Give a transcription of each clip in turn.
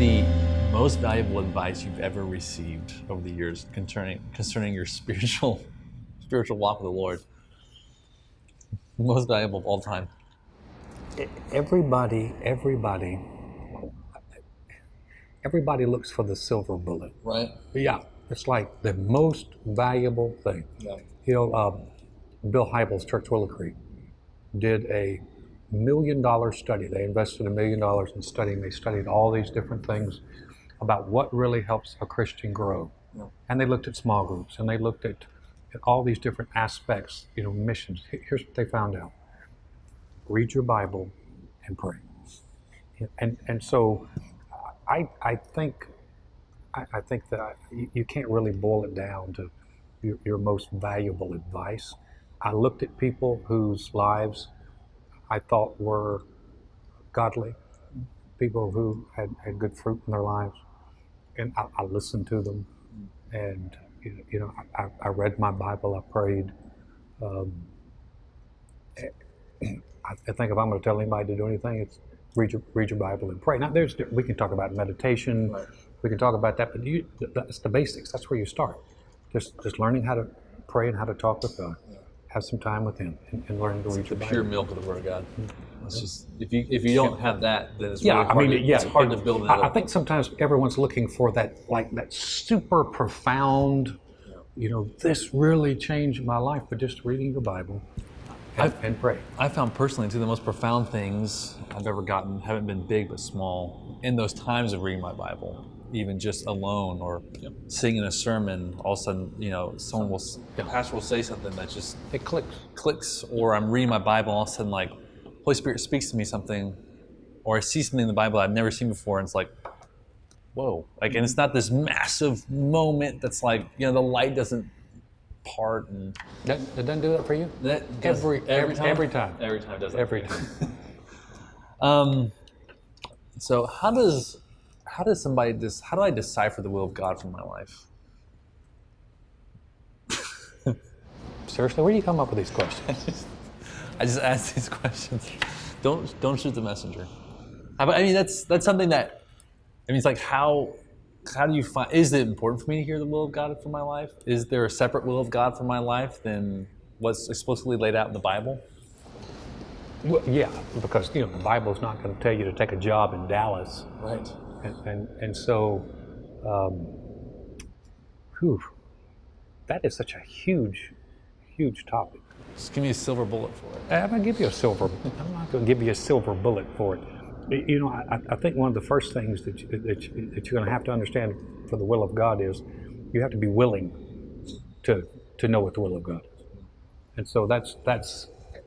the most valuable advice you've ever received over the years concerning your spiritual walk with the Lord? Most valuable of all time. Everybody looks for the silver bullet. Right. Yeah, it's like the most valuable thing. Yeah. You know, Bill Hybels, Church Willow Creek, did a $1 million study. They invested $1 million in studying. They studied all these different things about what really helps a Christian grow. Yeah. And they looked at small groups, and they looked at all these different aspects, you know, missions. Here's what they found out. Read your Bible and pray. And so I think that you can't really boil it down to your most valuable advice. I looked at people whose lives I thought were godly, people who had good fruit in their lives, and I listened to them, and you know, I read my Bible, I prayed. I think if I'm going to tell anybody to do anything, it's read your Bible and pray. Now, we can talk about meditation, Right. We can talk about that, but that's the basics. That's where you start. Just learning how to pray and how to talk with God. Yeah. Have some time with Him and learn to read your Bible. Pure milk of the Word of God. It's just if you don't have that, then it's Yeah, really hard. It's hard to build it up. I think sometimes everyone's looking for that super profound, you know, this really changed my life, but just reading your Bible and pray. I found personally, two of the most profound things I've ever gotten haven't been big but small in those times of reading my Bible, even just alone or singing a sermon. All of a sudden, you know, the pastor will say something that just It clicks. or I'm reading my Bible, all of a sudden, like, Holy Spirit speaks to me something, or I see something in the Bible I've never seen before, and it's like, whoa. Like, and it's not this massive moment that's like, you know, the light doesn't part. And It doesn't do that for you? that does, Every time. Every time it does that. Every time. So how do I decipher the will of God for my life? Seriously, where do you come up with these questions? I just ask these questions. Don't shoot the messenger. I mean, that's something that, I mean, it's like how do you find, is it important for me to hear the will of God for my life? Is there a separate will of God for my life than what's explicitly laid out in the Bible? Well, yeah, because, you know, the Bible's not going to tell you to take a job in Dallas. Right. And so, that is such a huge topic. Just give me a silver bullet for it. I'm not going to give you a silver bullet for it. You know, I think one of the first things that you're going to have to understand for the will of God is you have to be willing to know what the will of God is. And so that's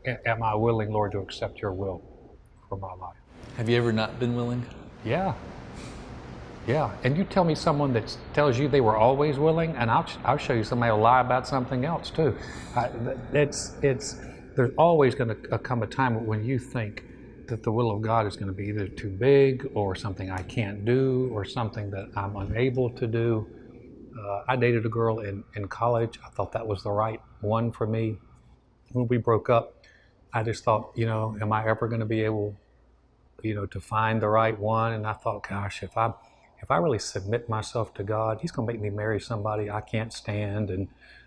am I willing, Lord, to accept your will for my life? Have you ever not been willing? Yeah. And you tell me someone that tells you they were always willing, and I'll show you somebody will lie about something else too. There's always going to come a time when you think that the will of God is going to be either too big or something I can't do or something that I'm unable to do. I dated a girl in college. I thought that was the right one for me. When we broke up, I just thought, you know, am I ever going to be able, you know, to find the right one? And I thought, gosh, if I really submit myself to God, He's going to make me marry somebody I can't stand and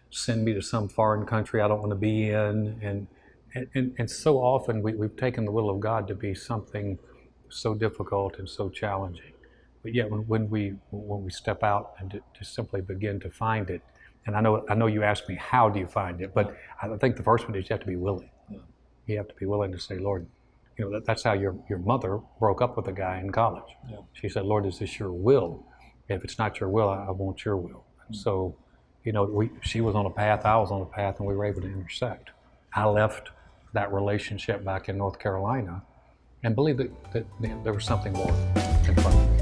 send me to some foreign country I don't want to be in. And so often we've taken the will of God to be something so difficult and so challenging. But yet when we step out and to simply begin to find it, and I know you asked me, how do you find it? But I think the first one is you have to be willing. Yeah. You have to be willing to say, Lord, you know, that's how your mother broke up with a guy in college. Yeah. She said, Lord, is this your will? If it's not your will, I want your will. And so, you know, she was on a path, I was on a path, and we were able to intersect. I left that relationship back in North Carolina and believed that there was something more in front of me.